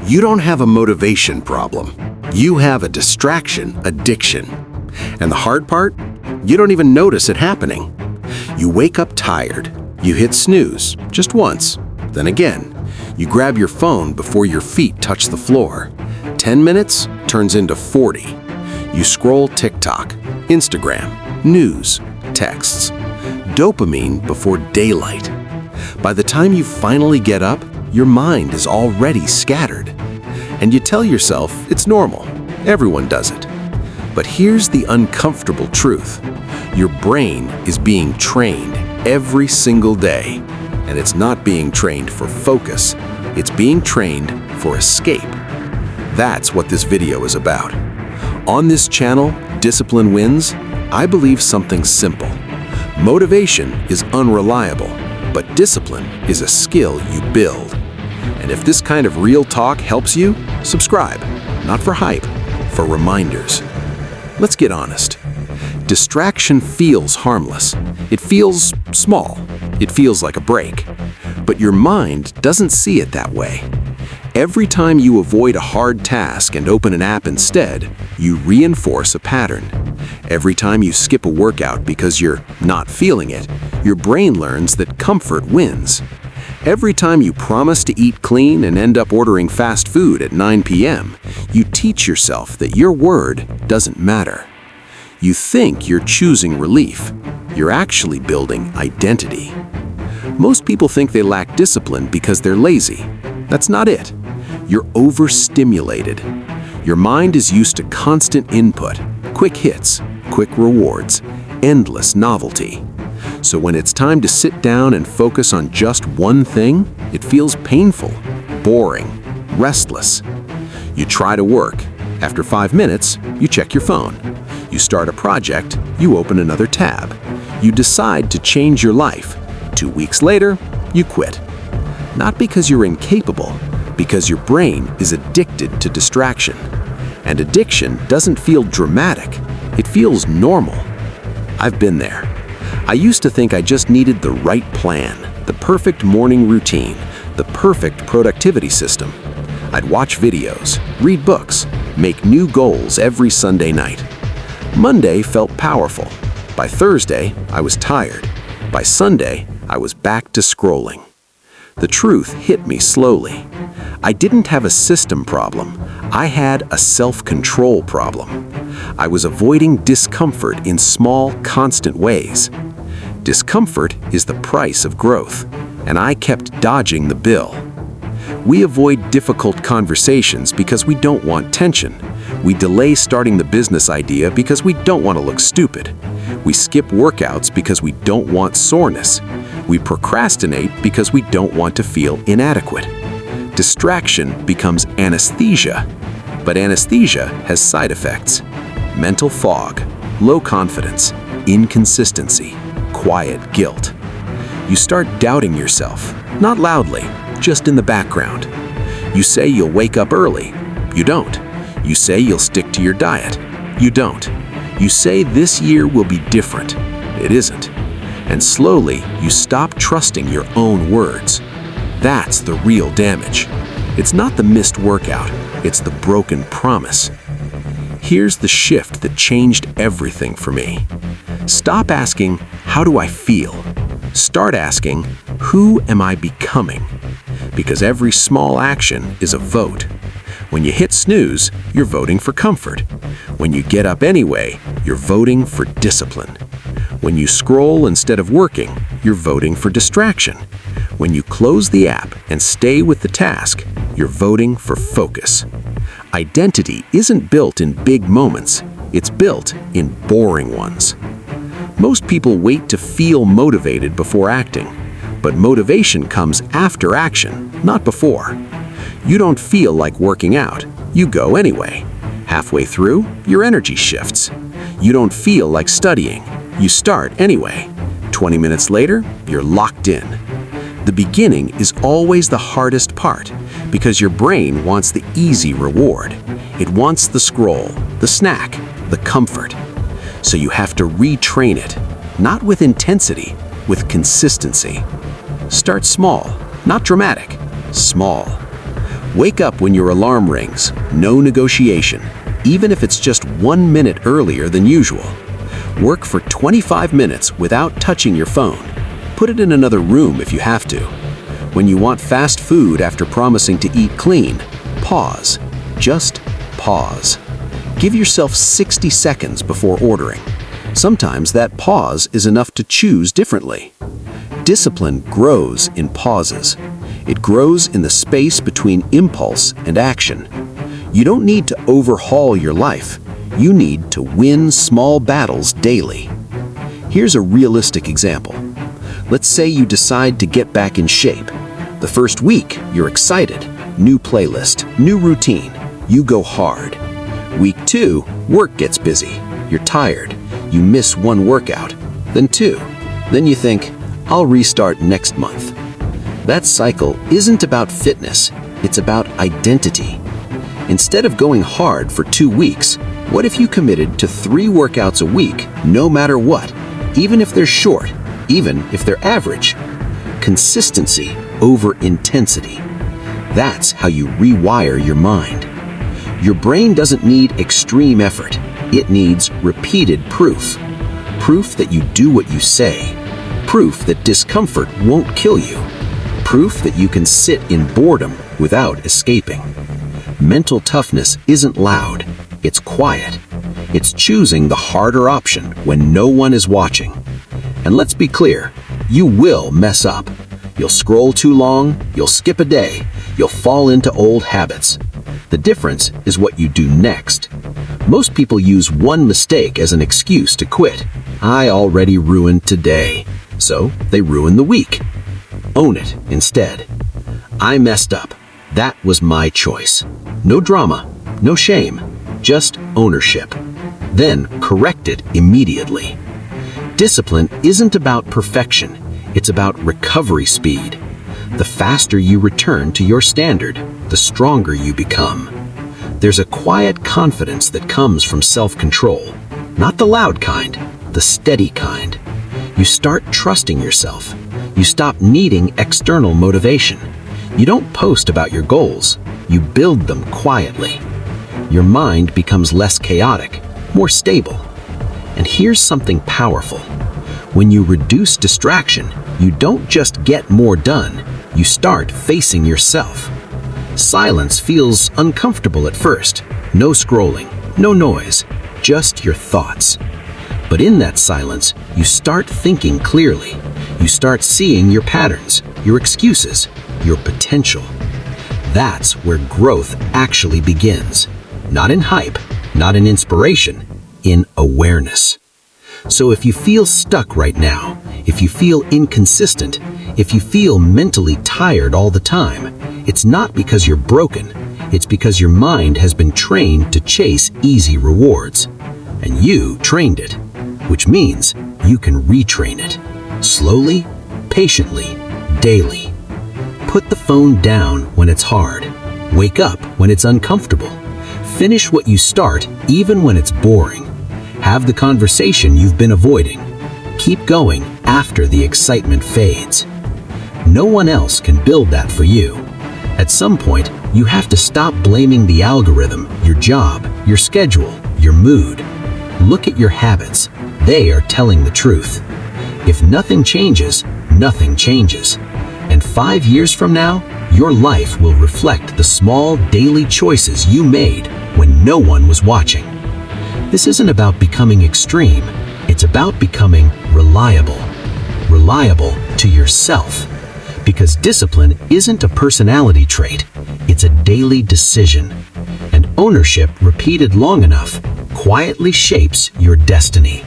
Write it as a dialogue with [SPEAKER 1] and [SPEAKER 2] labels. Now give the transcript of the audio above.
[SPEAKER 1] You don't have a motivation problem. You have a distraction addiction. And the hard part? You don't even notice it happening. You wake up tired. You hit snooze just once. Then again. You grab your phone before your feet touch the floor. 10 minutes turns into 40. You scroll TikTok, Instagram, news, texts. Dopamine before daylight. By the time you finally get up, your mind is already scattered. And you tell yourself it's normal. Everyone does it. But here's the uncomfortable truth. Your brain is being trained every single day. And it's not being trained for focus. It's being trained for escape. That's what this video is about. On this channel, Discipline Wins, I believe something simple. Motivation is unreliable, but discipline is a skill you build. And if this kind of real talk helps you, subscribe. Not for hype, for reminders. Let's get honest. Distraction feels harmless. It feels small. It feels like a break. But your mind doesn't see it that way. Every time you avoid a hard task and open an app instead, you reinforce a pattern. Every time you skip a workout because you're not feeling it, your brain learns that comfort wins. Every time you promise to eat clean and end up ordering fast food at 9 p.m., you teach yourself that your word doesn't matter. You think you're choosing relief. You're actually building identity. Most people think they lack discipline because they're lazy. That's not it. You're overstimulated. Your mind is used to constant input, quick hits, quick rewards, endless novelty. So when it's time to sit down and focus on just one thing, it feels painful, boring, restless. You try to work. After 5 minutes, you check your phone. You start a project, you open another tab. You decide to change your life. 2 weeks later, you quit. Not because you're incapable, because your brain is addicted to distraction. And addiction doesn't feel dramatic, it feels normal. I've been there. I used to think I just needed the right plan, the perfect morning routine, the perfect productivity system. I'd watch videos, read books, make new goals every Sunday night. Monday felt powerful. By Thursday, I was tired. By Sunday, I was back to scrolling. The truth hit me slowly. I didn't have a system problem. I had a self-control problem. I was avoiding discomfort in small, constant ways. Discomfort is the price of growth, and I kept dodging the bill. We avoid difficult conversations because we don't want tension. We delay starting the business idea because we don't want to look stupid. We skip workouts because we don't want soreness. We procrastinate because we don't want to feel inadequate. Distraction becomes anesthesia, but anesthesia has side effects. Mental fog, low confidence, inconsistency, quiet guilt. You start doubting yourself, not loudly, just in the background. You say you'll wake up early. You don't. You say you'll stick to your diet. You don't. You say this year will be different. It isn't. And slowly, you stop trusting your own words. That's the real damage. It's not the missed workout, it's the broken promise. Here's the shift that changed everything for me. Stop asking, how do I feel? Start asking, who am I becoming? Because every small action is a vote. When you hit snooze, you're voting for comfort. When you get up anyway, you're voting for discipline. When you scroll instead of working, you're voting for distraction. When you close the app and stay with the task, you're voting for focus. Identity isn't built in big moments, it's built in boring ones. Most people wait to feel motivated before acting, but motivation comes after action, not before. You don't feel like working out, you go anyway. Halfway through, your energy shifts. You don't feel like studying, you start anyway. 20 minutes later, you're locked in. The beginning is always the hardest part because your brain wants the easy reward. It wants the scroll, the snack, the comfort. So you have to retrain it, not with intensity, with consistency. Start small, not dramatic, small. Wake up when your alarm rings, no negotiation, even if it's just 1 minute earlier than usual. Work for 25 minutes without touching your phone. Put it in another room if you have to. When you want fast food after promising to eat clean, pause. Just pause. Give yourself 60 seconds before ordering. Sometimes that pause is enough to choose differently. Discipline grows in pauses. It grows in the space between impulse and action. You don't need to overhaul your life. You need to win small battles daily. Here's a realistic example. Let's say you decide to get back in shape. The first week, you're excited. New playlist, new routine. You go hard. Week 2, work gets busy. You're tired. You miss 1 workout, then 2. Then you think, I'll restart next month. That cycle isn't about fitness, it's about identity. Instead of going hard for 2 weeks, what if you committed to 3 workouts a week, no matter what, even if they're short, even if they're average? Consistency over intensity. That's how you rewire your mind. Your brain doesn't need extreme effort. It needs repeated proof. Proof that you do what you say. Proof that discomfort won't kill you. Proof that you can sit in boredom without escaping. Mental toughness isn't loud. It's quiet. It's choosing the harder option when no one is watching. And let's be clear, you will mess up. You'll scroll too long, you'll skip a day, you'll fall into old habits. The difference is what you do next. Most people use one mistake as an excuse to quit. I already ruined today, so they ruin the week. Own it instead. I messed up. That was my choice. No drama, no shame, just ownership. Then correct it immediately. Discipline isn't about perfection. It's about recovery speed. The faster you return to your standard, the stronger you become. There's a quiet confidence that comes from self-control. Not the loud kind, the steady kind. You start trusting yourself. You stop needing external motivation. You don't post about your goals. You build them quietly. Your mind becomes less chaotic, more stable. And here's something powerful. When you reduce distraction, you don't just get more done, you start facing yourself. Silence feels uncomfortable at first. No scrolling, no noise, just your thoughts. But in that silence, you start thinking clearly. You start seeing your patterns, your excuses, your potential. That's where growth actually begins. Not in hype, not in inspiration, in awareness. So if you feel stuck right now, if you feel inconsistent, if you feel mentally tired all the time, it's not because you're broken. It's because your mind has been trained to chase easy rewards. And you trained it, which means you can retrain it. Slowly, patiently, daily. Put the phone down when it's hard. Wake up when it's uncomfortable. Finish what you start even when it's boring. Have the conversation you've been avoiding. Keep going after the excitement fades. No one else can build that for you. At some point, you have to stop blaming the algorithm, your job, your schedule, your mood. Look at your habits. They are telling the truth. If nothing changes, nothing changes. And 5 years from now, your life will reflect the small daily choices you made when no one was watching. This isn't about becoming extreme. It's about becoming reliable. Reliable to yourself. Because discipline isn't a personality trait. It's a daily decision. And ownership repeated long enough quietly shapes your destiny.